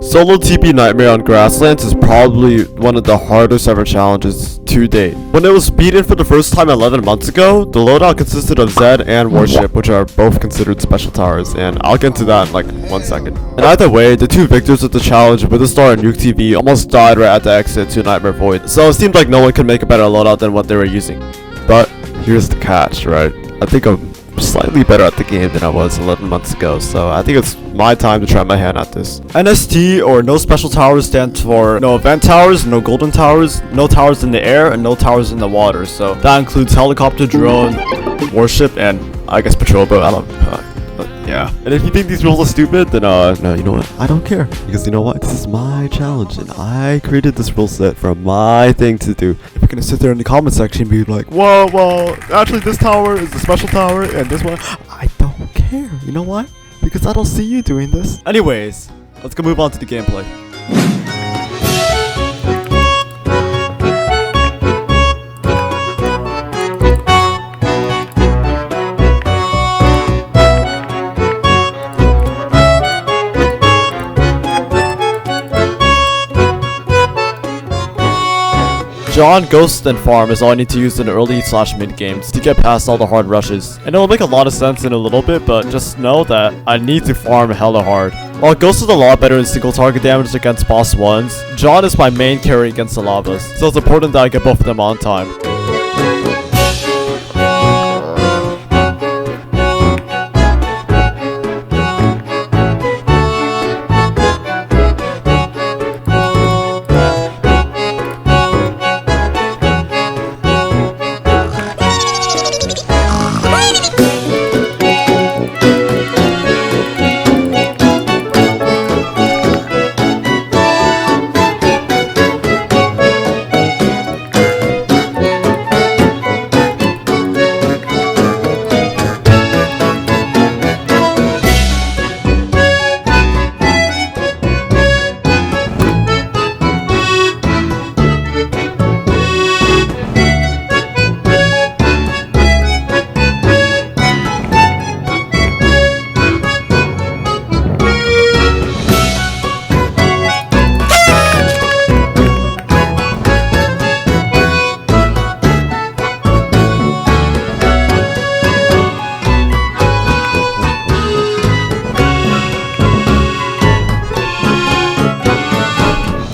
Solo TP Nightmare on Grasslands is probably one of the hardest ever challenges to date. When it was beaten for the first time 11 months ago, the loadout consisted of Zed and Warship, which are both considered special towers, and I'll get into that in like 1 second. And either way, the two victors of the challenge, Witherstar and Nuke TV, almost died right at the exit to Nightmare Void, so it seemed like no one could make a better loadout than what they were using. But here's the catch, right? I think I'm slightly better at the game than I was 11 months ago, so I think it's my time to try my hand at this. NST, or no special towers, stands for no event towers, no golden towers, no towers in the air, and no towers in the water. So that includes helicopter, drone, warship, and I guess patrol boat. I don't yeah. And if you think these rules are stupid, then no, you know what? I don't care, because you know what? This is my challenge, and I created this rule set for my thing to do. If you're gonna sit there in the comment section and be like, whoa, well, actually this tower is the special tower, and this one, I don't care. You know what? Because I don't see you doing this. Anyways, let's go move on to the gameplay. John, Ghost, and Farm is all I need to use in the early/mid games to get past all the hard rushes. And it'll make a lot of sense in a little bit, but just know that I need to farm hella hard. While Ghost is a lot better in single target damage against boss 1s, John is my main carry against the lavas, so it's important that I get both of them on time.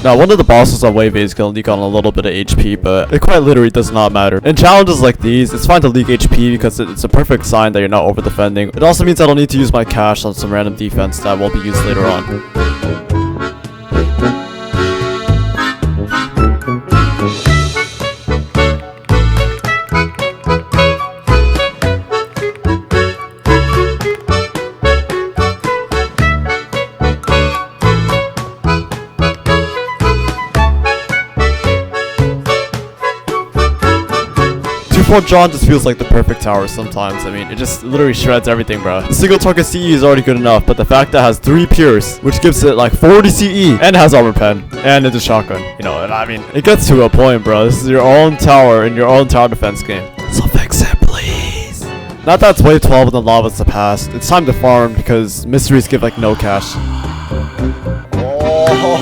Now, one of the bosses on Wave 8 is going to leak on a little bit of HP, but it quite literally does not matter. In challenges like these, it's fine to leak HP because it's a perfect sign that you're not over-defending. It also means I don't need to use my cash on some random defense that won't be used later on. John just feels like the perfect tower sometimes. I mean, it just literally shreds everything, bro. The single target CE is already good enough, but the fact that it has 3 Pierce, which gives it like 40 CE, and has armor pen, and it's a shotgun, you know, and I mean, it gets to a point, bro. This is your own tower in your own tower defense game. So fix it, please. Now that it's wave 12 and the lava's the past, it's time to farm because mysteries give like no cash. Oh.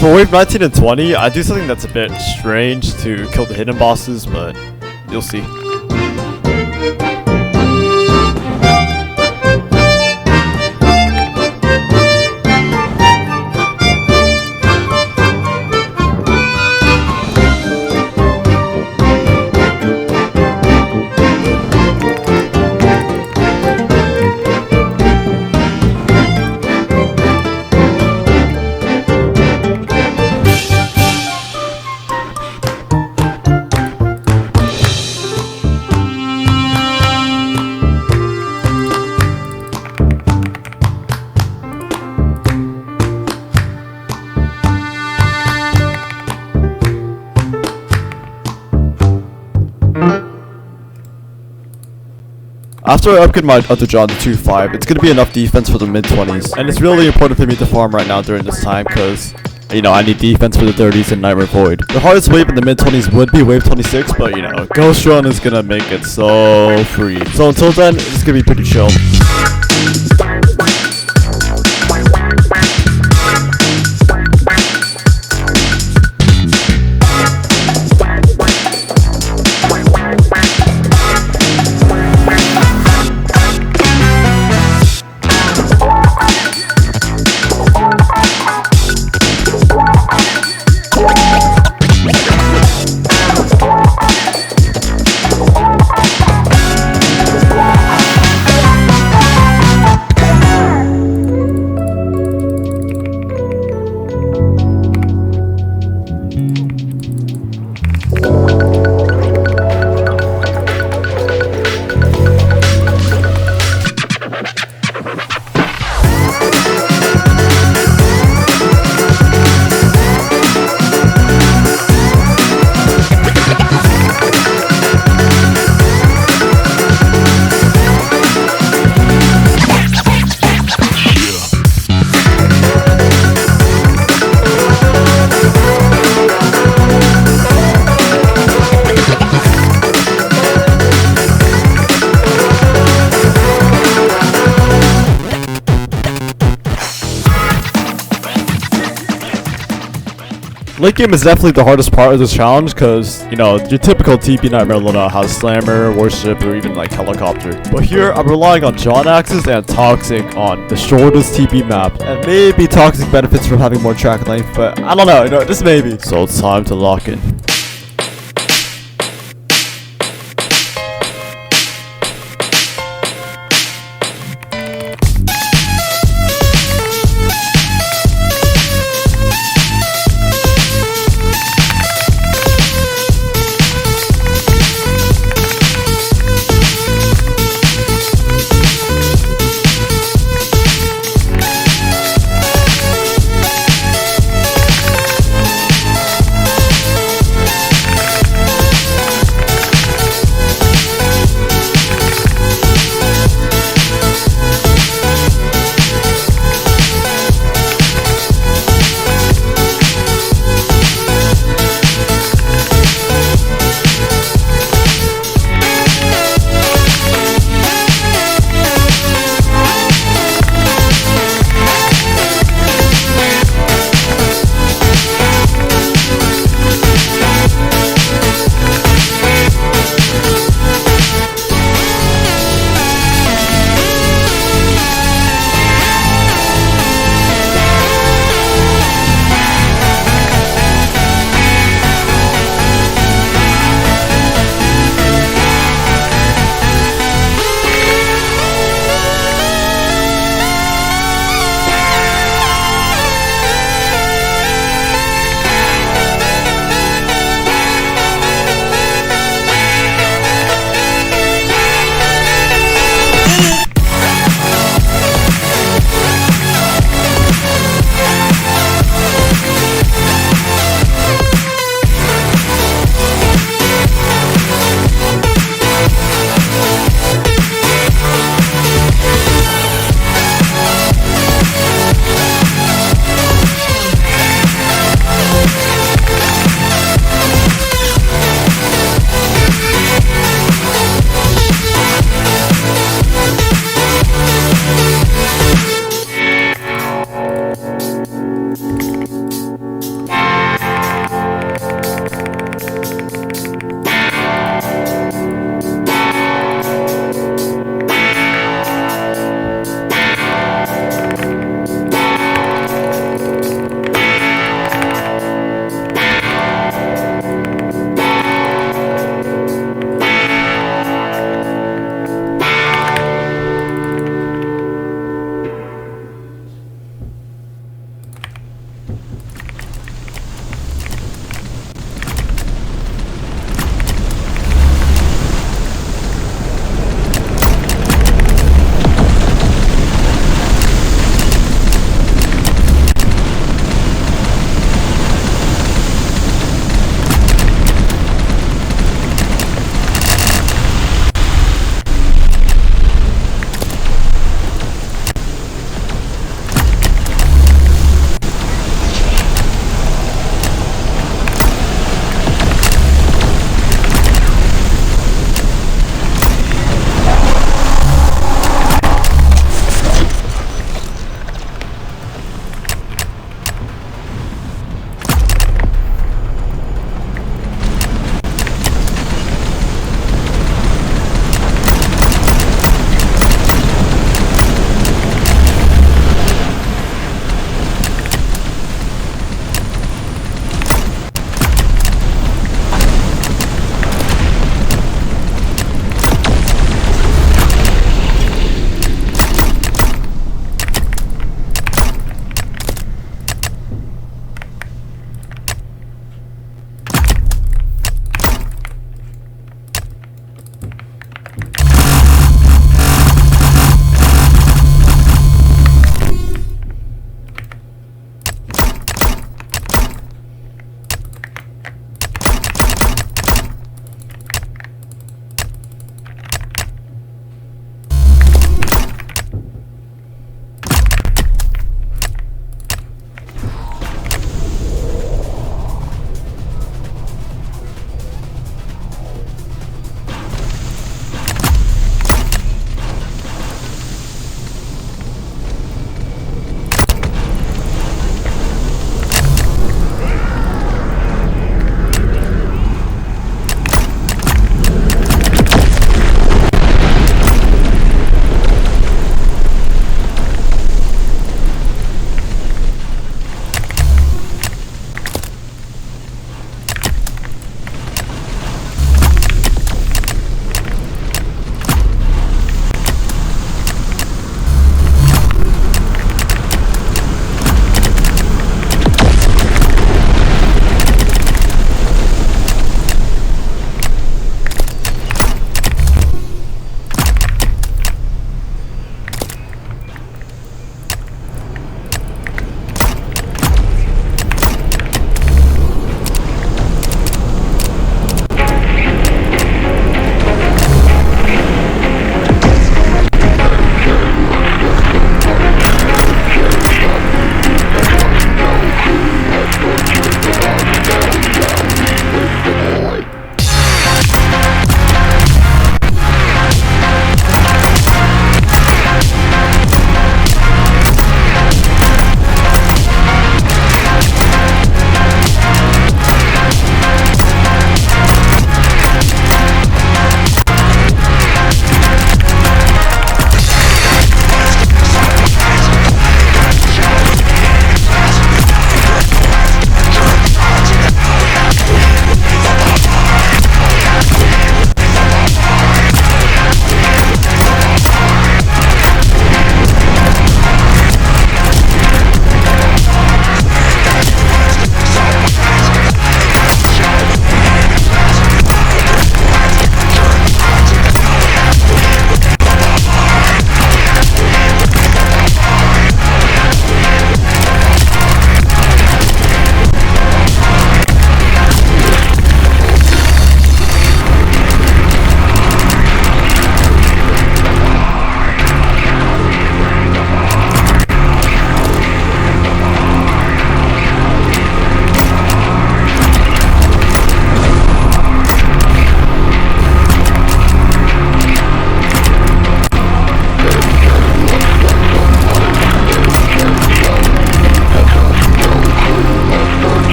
For wave 19 and 20, I do something that's a bit strange to kill the hidden bosses, but you'll see. After I upgrade my other job to 2.5, it's gonna be enough defense for the mid-20s. And it's really important for me to farm right now during this time, because you know, I need defense for the 30s and Nightmare Void. The hardest wave in the mid-20s would be wave 26, but you know, Ghost Run is gonna make it so free. So until then, it's gonna be pretty chill. Late game is definitely the hardest part of this challenge because, you know, your typical TP Nightmare loadout has Slammer, Worship, or even like Helicopter. But here, I'm relying on John Axes and Toxic on the shortest TP map. And maybe Toxic benefits from having more track length, but I don't know, you know, just maybe. So it's time to lock in.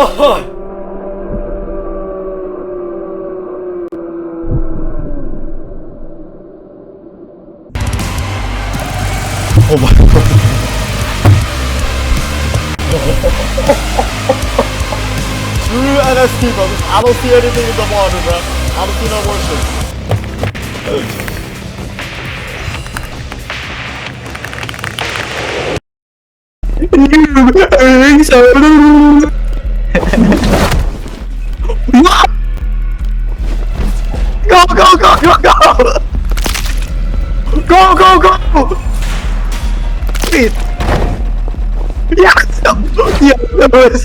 Oh! Oh my god. True NST, bro. I don't see anything in the water, bro. I don't see no worship. Go, go, go, go, go! Go, go, go! Wait! Yes! Yes!